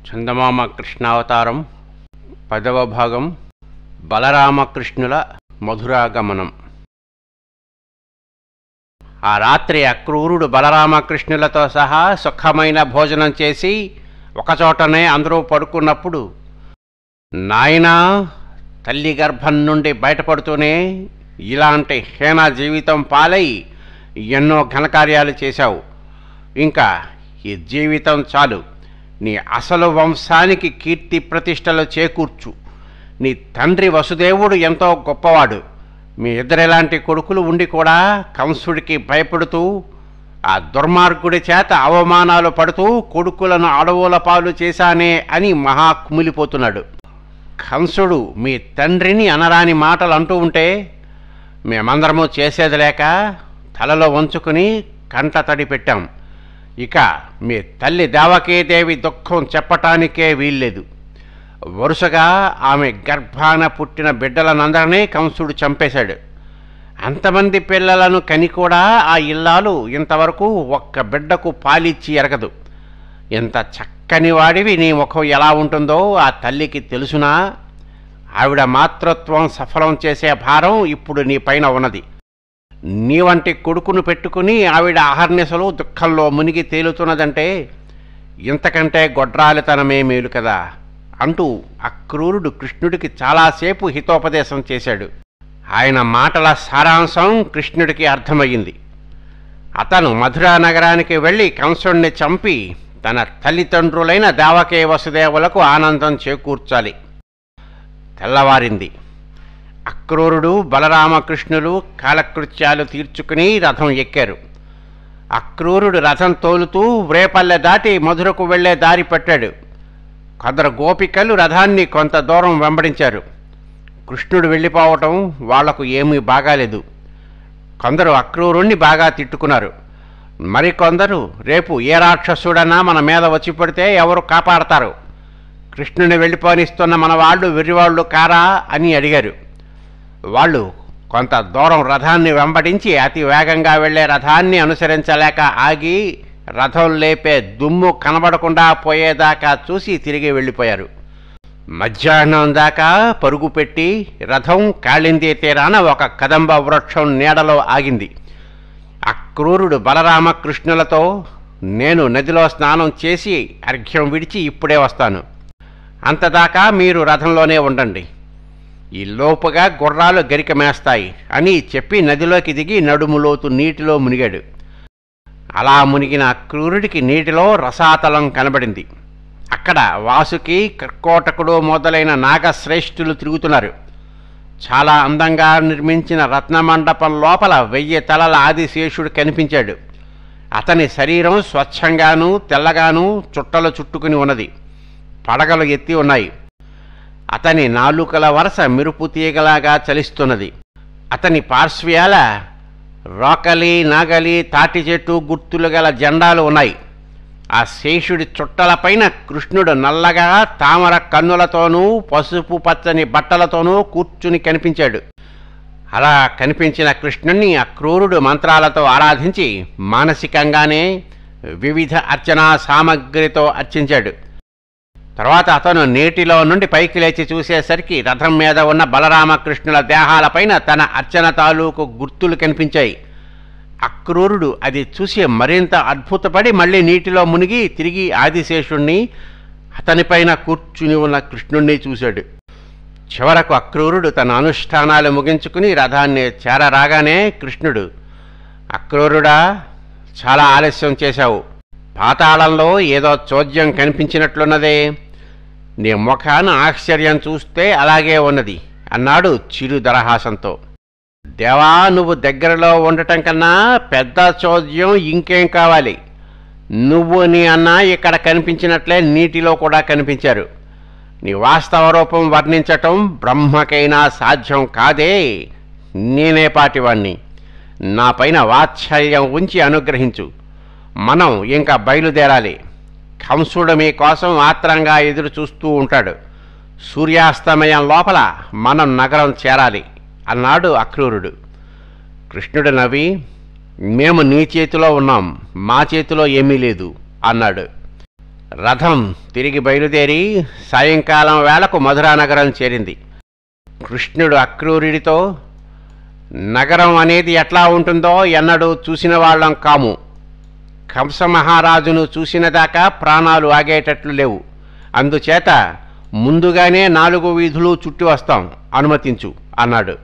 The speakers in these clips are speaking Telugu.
చందమామ కృష్ణావతారం 10వ భాగం బలరామకృష్ణుల మధురాగమనం. ఆ రాత్రి అక్రూరుడు బలరామకృష్ణులతో సహా సుఖమైన భోజనం చేసి ఒకచోటనే అందరూ పడుకున్నప్పుడు, నాయనా, తల్లి గర్భం నుండి బయటపడుతూనే ఇలాంటి హీన జీవితం పాలై ఎన్నో ఘనకార్యాలు చేశావు. ఇంకా ఈ జీవితం చాలు. నీ అసలు వంశానికి కీర్తి ప్రతిష్టలు చేకూర్చు. నీ తండ్రి వసుదేవుడు ఎంతో గొప్పవాడు. మీ ఇద్దరెలాంటి కొడుకులు ఉండి కూడా కంసుడికి భయపడుతూ ఆ దుర్మార్గుడి చేత అవమానాలు పడుతూ కొడుకులను అడవుల పాలు చేశానే అని మహా కుమిలిపోతున్నాడు. కంసుడు మీ తండ్రిని అనరాని మాటలు అంటూ ఉంటే మేమందరము చేసేది లేక తలలో వంచుకుని కంట తడి పెట్టాం. ఇక మీ తల్లి దేవకీదేవి దుఃఖం చెప్పటానికే వీల్లేదు. వరుసగా ఆమె గర్భాన పుట్టిన బిడ్డలనందరినీ కంసుడు చంపేశాడు. అంతమంది పిల్లలను కని కూడా ఆ ఇల్లాలు ఇంతవరకు ఒక్క బిడ్డకు పాలిచ్చి ఎరగదు. ఎంత చక్కని వాడివి, నీ ముఖం ఎలా ఉంటుందో ఆ తల్లికి తెలుసునా? ఆవిడ మాతృత్వం సఫలం చేసే భారం ఇప్పుడు నీ పైన ఉన్నది. నీ వంటి కొడుకును పెట్టుకుని ఆవిడ అహర్నిశలు దుఃఖంలో మునిగి తేలుతున్నదంటే ఇంతకంటే గొడ్రాలితనమే మేలు కదా అంటూ అక్రూరుడు కృష్ణుడికి చాలాసేపు హితోపదేశం చేశాడు. ఆయన మాటల సారాంశం కృష్ణుడికి అర్థమయ్యింది. అతను మధురా నగరానికి వెళ్ళి కంసుడిని చంపి తన తల్లిదండ్రులైన దేవకీ వసుదేవులకు ఆనందం చేకూర్చాలి. తెల్లవారింది. అక్రూరుడు బలరామకృష్ణులు కాలకృత్యాలు తీర్చుకుని రథం ఎక్కారు. అక్రూరుడు రథం తోలుతూ వ్రేపల్లె దాటి మధురకు వెళ్లే దారి పట్టాడు. కొందరు గోపికలు రథాన్ని కొంత దూరం వెంబడించారు. కృష్ణుడు వెళ్ళిపోవటం వాళ్లకు ఏమీ బాగాలేదు. కొందరు అక్రూరుణ్ణి బాగా తిట్టుకున్నారు. మరికొందరు, రేపు ఏ రాక్షసుడన్నా మన మీద వచ్చి పడితే ఎవరు కాపాడతారు? కృష్ణుని వెళ్ళిపోనిస్తున్న మన వాళ్ళు వెర్రివాళ్ళు కారా అని అడిగారు. వాళ్ళు కొంత దూరం రథాన్ని వెంబడించి అతి వేగంగా వెళ్లే రథాన్ని అనుసరించలేక ఆగి రథం లేపే దుమ్ము కనబడకుండా పోయేదాకా చూసి తిరిగి వెళ్ళిపోయారు. మధ్యాహ్నం దాకా పరుగు పెట్టి రథం కాళింది తీరాన ఒక కదంబ వృక్షం నీడలో ఆగింది. అక్రూరుడు బలరామకృష్ణులతో, నేను నదిలో స్నానం చేసి అర్ఘ్యం విడిచి ఇప్పుడే వస్తాను. అంతదాకా మీరు రథంలోనే ఉండండి. ఈ లోపుగా గుర్రాలు గరిక మేస్తాయి అని చెప్పి నదిలోకి దిగి నడుములోతు నీటిలో మునిగాడు. అలా మునిగిన అక్రూరుడికి నీటిలో రసాతలం కనబడింది. అక్కడ వాసుకి, కర్కోటకుడు మొదలైన నాగశ్రేష్ఠులు తిరుగుతున్నారు. చాలా అందంగా నిర్మించిన రత్నమండపం లోపల 1000 తలల ఆదిశేషుడు కనిపించాడు. అతని శరీరం స్వచ్ఛంగానూ తెల్లగానూ చుట్టలు చుట్టుకుని ఉన్నది. పడగలు ఎత్తి ఉన్నాయి. అతని నాలుకల వరస మెరుపు తీగలాగా చలిస్తున్నది. అతని పార్శ్వ్యాల రోకలి, నాగలి, తాటి చెట్టు గుర్తులు గల జెండాలు ఉన్నాయి. ఆ శేషుడి చుట్టలపైన కృష్ణుడు నల్లగా తామర కన్నులతోనూ పసుపు పచ్చని బట్టలతోనూ కూర్చుని కనిపించాడు. అలా కనిపించిన కృష్ణుణ్ణి అక్రూరుడు మంత్రాలతో ఆరాధించి మానసికంగానే వివిధ అర్చనా సామగ్రితో అర్చించాడు. తర్వాత అతను నీటిలో నుండి పైకి లేచి చూసేసరికి రథం మీద ఉన్న బలరామకృష్ణుల దేహాలపైన తన అర్చన తాలూకు గుర్తులు కనిపించాయి. అక్రూరుడు అది చూసి మరింత అద్భుతపడి మళ్ళీ నీటిలో మునిగి తిరిగి ఆదిశేషుణ్ణి, అతనిపైన కూర్చుని ఉన్న కృష్ణుణ్ణి చూశాడు. చివరకు అక్రూరుడు తన అనుష్ఠానాలు ముగించుకుని రథాన్ని చేరరాగానే కృష్ణుడు, అక్రూరుడా, చాలా ఆలస్యం చేశావు. పాతాళంలో ఏదో చోద్యం కనిపించినట్లున్నదే. నీ ముఖాన ఆశ్చర్యం చూస్తే అలాగే ఉన్నది అన్నాడు చిరు దరహాసంతో. దేవా, నువ్వు దగ్గరలో ఉండటం కన్నా పెద్ద చోద్యం ఇంకేం కావాలి? నువ్వు నీ అన్న ఇక్కడ కనిపించినట్లే నీటిలో కూడా కనిపించారు. నీ వాస్తవ రూపం వర్ణించటం బ్రహ్మకైనా సాధ్యం కాదే. నేనేపాటివాణ్ణి. నా పైన వాత్సల్యం ఉంచి అనుగ్రహించు. మనం ఇంకా బయలుదేరాలి. కంసుడు మీ కోసం ఆత్రంగా ఎదురు చూస్తూ ఉంటాడు. సూర్యాస్తమయం లోపల మనం నగరం చేరాలి అన్నాడు అక్రూరుడు. కృష్ణుడు నవ్వి, మేము నీ చేతిలో ఉన్నాం, మా చేతిలో ఏమీ లేదు అన్నాడు. రథం తిరిగి బయలుదేరి సాయంకాలం వేళకు మధురానగరం చేరింది. కృష్ణుడు అక్రూరుడితో, నగరం అనేది ఎట్లా ఉంటుందో ఎన్నడూ చూసిన వాళ్ళం కాము. కంసమహారాజును చూసినదాకా ప్రాణాలు ఆగేటట్లు లేవు. అందుచేత ముందుగానే 4 వీధులు చుట్టి వస్తాం, అనుమతించు అన్నాడు.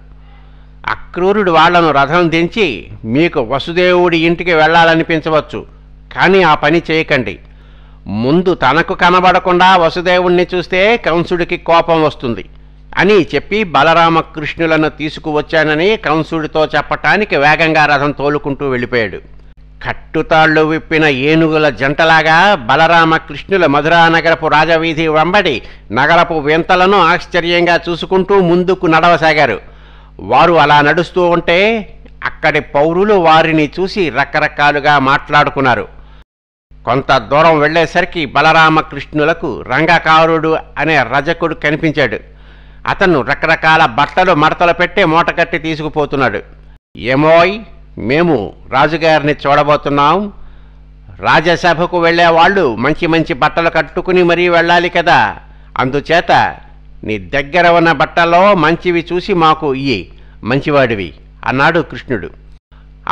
అక్రూరుడు వాళ్లను రథం దించి, మీకు వసుదేవుడి ఇంటికి వెళ్ళాలనిపించవచ్చు, కానీ ఆ పని చేయకండి. ముందు తనకు కనబడకుండా వసుదేవుణ్ణి చూస్తే కంసుడికి కోపం వస్తుంది అని చెప్పి బలరామకృష్ణులను తీసుకువచ్చానని కంసుడితో చెప్పటానికి వేగంగా రథం తోలుకుంటూ వెళ్ళిపోయాడు. కట్టుతాళ్లు విప్పిన ఏనుగుల జంటలాగా బలరామకృష్ణుల మధురానగరపు రాజవీధి వెంబడి నగరపు వింతలను ఆశ్చర్యంగా చూసుకుంటూ ముందుకు నడవసాగారు. వారు అలా నడుస్తూ ఉంటే అక్కడి పౌరులు వారిని చూసి రకరకాలుగా మాట్లాడుకున్నారు. కొంత దూరం వెళ్లేసరికి బలరామకృష్ణులకు రంగకారుడు అనే రజకుడు కనిపించాడు. అతను రకరకాల బట్టలు మడతలు పెట్టి మూటకట్టి తీసుకుపోతున్నాడు. ఏమోయ్, మేము రాజుగారిని చూడబోతున్నాం. రాజసభకు వెళ్లేవాళ్ళు మంచి మంచి బట్టలు కట్టుకుని మరీ వెళ్ళాలి కదా, అందుచేత నీ దగ్గర ఉన్న బట్టల్లో మంచివి చూసి మాకు ఇయ్యి, మంచివాడివి అన్నాడు కృష్ణుడు.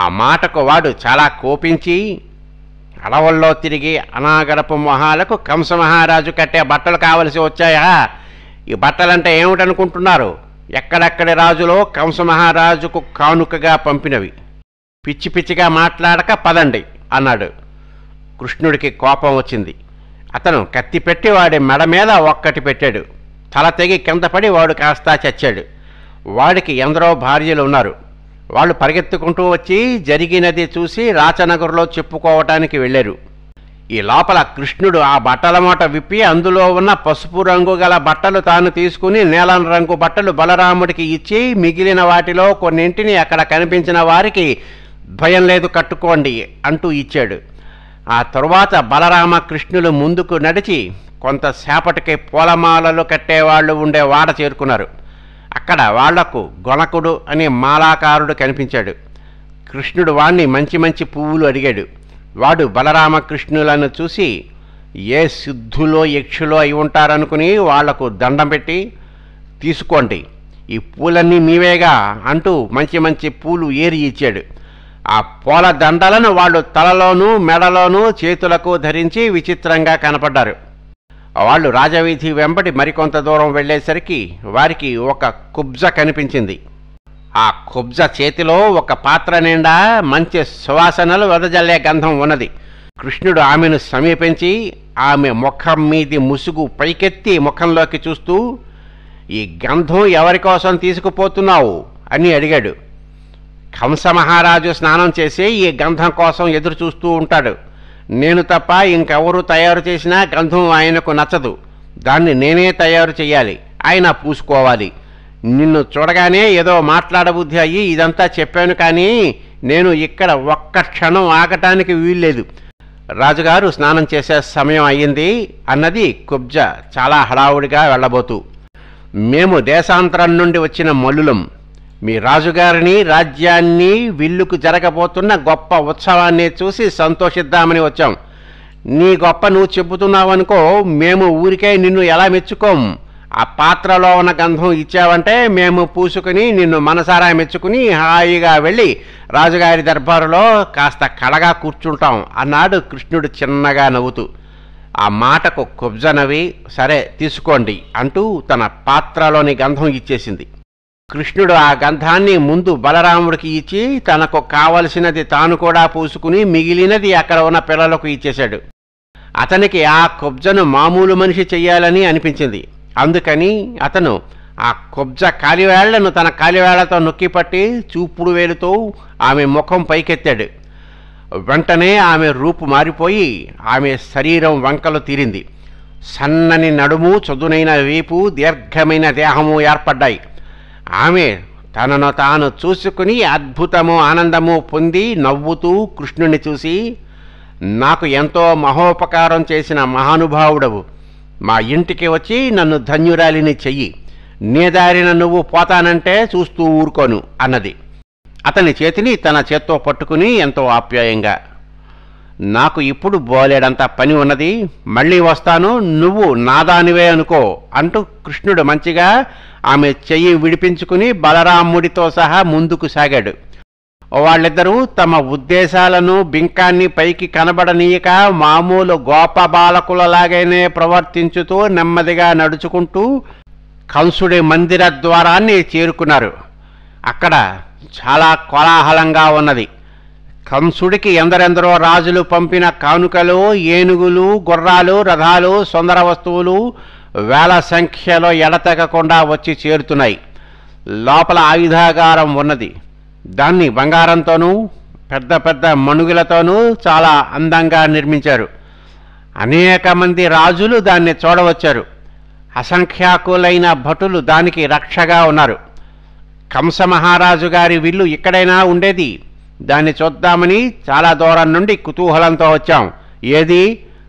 ఆ మాటకు వాడు చాలా కోపించి, అడవుల్లో తిరిగి అనాగరపు మొహాలకు కంసమహారాజు కట్టే బట్టలు కావలసి వచ్చాయా? ఈ బట్టలంటే ఏమిటనుకుంటున్నారు? ఎక్కడెక్కడి రాజులో కంసమహారాజుకు కానుకగా పంపినవి. పిచ్చి పిచ్చిగా మాట్లాడక పదండి అన్నాడు. కృష్ణుడికి కోపం వచ్చింది. అతను కత్తి పెట్టి వాడి మెడ మీద ఒక్కటి పెట్టాడు. తల తెగి కింద పడి వాడు కాస్తా చచ్చాడు. వాడికి ఎందరో భార్యలు ఉన్నారు. వాళ్ళు పరిగెత్తుకుంటూ వచ్చి జరిగినది చూసి రాచనగర్లో చెప్పుకోవటానికి వెళ్ళారు. ఈ లోపల కృష్ణుడు ఆ బట్టల మూట విప్పి అందులో ఉన్న పసుపు రంగు గల బట్టలు తాను తీసుకుని నీలం రంగు బట్టలు బలరాముడికి ఇచ్చి మిగిలిన వాటిలో కొన్నింటిని అక్కడ కనిపించిన వారికి భయం లేదు కట్టుకోండి అంటూ ఇచ్చాడు. ఆ తరువాత బలరామకృష్ణులు ముందుకు నడిచి కొంతసేపటికి పూలమాలలు కట్టేవాళ్లు ఉండే వాడ చేరుకున్నారు. అక్కడ వాళ్లకు గొణకుడు అనే మాలాకారుడు కనిపించాడు. కృష్ణుడు వాణ్ణి మంచి మంచి పువ్వులు అడిగాడు. వాడు బలరామకృష్ణులను చూసి, ఏ సిద్ధులో యక్షులో అయి ఉంటారనుకుని వాళ్లకు దండం పెట్టి, తీసుకోండి, ఈ పూలన్నీ మీవేగా అంటూ మంచి మంచి పూలు ఏరి ఇచ్చాడు. ఆ పూల దండలను వాళ్ళు తలలోనూ మెడలోనూ చేతులకు ధరించి విచిత్రంగా కనపడ్డారు. వాళ్ళు రాజవీధి వెంబడి మరికొంత దూరం వెళ్లేసరికి వారికి ఒక కుబ్జ కనిపించింది. ఆ కుబ్జ చేతిలో ఒక పాత్ర నిండా మంచి సువాసనలు వెదజల్లే గంధం ఉన్నది. కృష్ణుడు ఆమెను సమీపించి ఆమె ముఖం మీది ముసుగు పైకెత్తి ముఖంలోకి చూస్తూ, ఈ గంధం ఎవరి కోసం తీసుకుపోతున్నావు అని అడిగాడు. కంసమహారాజు స్నానం చేసి ఈ గంధం కోసం ఎదురు చూస్తూ ఉంటాడు. నేను తప్ప ఇంకెవరు తయారు చేసినా గంధం ఆయనకు నచ్చదు. దాన్ని నేనే తయారు చెయ్యాలి, ఆయన పూసుకోవాలి. నిన్ను చూడగానే ఏదో మాట్లాడబుద్ధి అయ్యి ఇదంతా చెప్పాను, కానీ నేను ఇక్కడ ఒక్క క్షణం ఆగటానికి వీల్లేదు. రాజుగారు స్నానం చేసే సమయం అయ్యింది అన్నది కుబ్జ చాలా హడావుడిగా వెళ్ళబోతూ. మేము దేశాంతరం నుండి వచ్చిన మల్లులం. మీ రాజుగారిని, రాజ్యాన్ని, విల్లుకు జరగబోతున్న గొప్ప ఉత్సవాన్ని చూసి సంతోషిద్దామని వచ్చాం. నీ గొప్ప నువ్వు చెబుతున్నావనుకో, మేము ఊరికే నిన్ను ఎలా మెచ్చుకోం. ఆ పాత్రలో ఉన్న గంధం ఇచ్చావంటే మేము పూసుకుని నిన్ను మనసారా మెచ్చుకుని హాయిగా వెళ్ళి రాజుగారి దర్బారులో కాస్త కళగా కూర్చుంటాం అన్నాడు కృష్ణుడు చిన్నగా నవ్వుతూ. ఆ మాటకు కుబ్జ నవ్వి, సరే తీసుకోండి అంటూ తన పాత్రలోని గంధం ఇచ్చేసింది. కృష్ణుడు ఆ గంధాన్ని ముందు బలరాముడికి ఇచ్చి తనకు కావలసినది తాను కూడా పూసుకుని మిగిలినది అక్కడ ఉన్న పిల్లలకు ఇచ్చేశాడు. అతనికి ఆ కుబ్జను మామూలు మనిషి చెయ్యాలని అనిపించింది. అందుకని అతను ఆ కుబ్జ కాలివేళ్లను తన కాలివేళ్లతో నొక్కిపట్టి చూపుడు వేలుతో ఆమె ముఖం పైకెత్తాడు. వెంటనే ఆమె రూపు మారిపోయి ఆమె శరీరం వంకలు తీరింది. సన్నని నడుము, చదునైన వీపు, దీర్ఘమైన దేహము ఏర్పడ్డాయి. ఆమె తనను తాను చూసుకుని అద్భుతము, ఆనందము పొంది నవ్వుతూ కృష్ణుని చూసి, నాకు ఎంతో మహోపకారం చేసిన మహానుభావుడవు, మా ఇంటికి వచ్చి నన్ను ధన్యురాలిని చెయ్యి. నీ దారిన నువ్వు పోతానంటే చూస్తూ ఊరుకోను అన్నది. అతని చేతిని తన చేత్తో పట్టుకుని ఎంతో ఆప్యాయంగా, నాకు ఇప్పుడు బోలెడంత పని ఉన్నది, మళ్ళీ వస్తాను, నువ్వు నాదానివే అనుకో అంటూ కృష్ణుడు మంచిగా ఆమె చెయ్యి విడిపించుకుని బలరాముడితో సహా ముందుకు సాగాడు. వాళ్ళిద్దరూ తమ ఉద్దేశాలను బింకాన్ని పైకి కనబడనీయక మామూలు గోప బాలకులలాగానే ప్రవర్తించుతూ నెమ్మదిగా నడుచుకుంటూ కంసుడి మందిర ద్వారాన్ని చేరుకున్నారు. అక్కడ చాలా కోలాహలంగా ఉన్నది. కంసుడికి ఎందరెందరో రాజులు పంపిన కానుకలు, ఏనుగులు, గుర్రాలు, రథాలు, సుందర వస్తువులు వేల సంఖ్యలో ఎడతెగకుండా వచ్చి చేరుతున్నాయి. లోపల ఆయుధాగారం ఉన్నది. దాన్ని బంగారంతోనూ పెద్ద పెద్ద మణుగులతోనూ చాలా అందంగా నిర్మించారు. అనేక మంది రాజులు దాన్ని చూడవచ్చారు. అసంఖ్యాకులైన భటులు దానికి రక్షగా ఉన్నారు. కంస మహారాజు గారి విల్లు ఇక్కడైనా ఉండేది, దాన్ని చూద్దామని చాలా దూరం నుండి కుతూహలంతో వచ్చాం, ఏది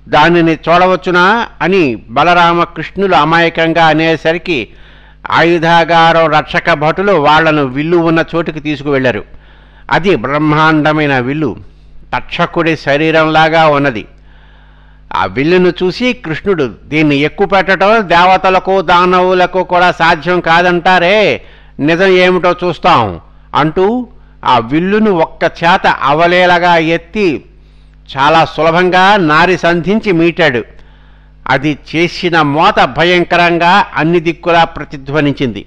దానిని చూడవచ్చునా అని బలరామకృష్ణులు అమాయకంగా అనేసరికి ఆయుధాగారం రక్షక భటులు వాళ్లను విల్లు ఉన్న చోటుకి తీసుకువెళ్లారు. అది బ్రహ్మాండమైన విల్లు, తక్షకుడి శరీరంలాగా ఉన్నది. ఆ విల్లును చూసి కృష్ణుడు, దీన్ని ఎక్కుపెట్టడం దేవతలకు దానవులకు కూడా సాధ్యం కాదంటారే, నిజం ఏమిటో చూస్తాం అంటూ ఆ విల్లును ఒక్క చేత అవలేలగా ఎత్తి చాలా సులభంగా నారి సంధించి మీటాడు. అది చేసిన మోత భయంకరంగా అన్ని దిక్కులా ప్రతిధ్వనించింది.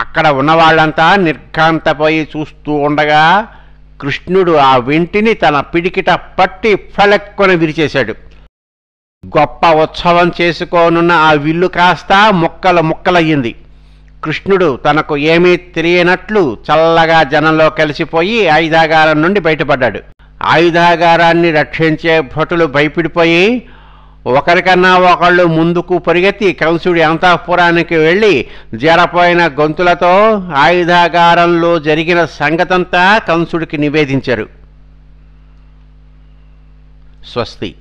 అక్కడ ఉన్నవాళ్లంతా నిర్ఘాంతపోయి చూస్తూ ఉండగా కృష్ణుడు ఆ వెంటిని తన పిడికిట పట్టి ఫలక్కున విరిచేశాడు. గొప్ప ఉత్సవం చేసుకోనున్న ఆ విల్లు కాస్త ముక్కలు ముక్కలయ్యింది. కృష్ణుడు తనకు ఏమీ తెలియనట్లు చల్లగా జనంలో కలిసిపోయి ఆయుధాగారం నుండి బయటపడ్డాడు. ఆయుధాగారాన్ని రక్షించే భటులు భయపడిపోయి ఒకరికన్నా ఒకళ్ళు ముందుకు పరిగెత్తి కంసుడి అంతఃపురానికి వెళ్ళి జరపోయిన గొంతులతో ఆయుధాగారంలో జరిగిన సంగతంతా కంసుడికి నివేదించారు. స్వస్తి.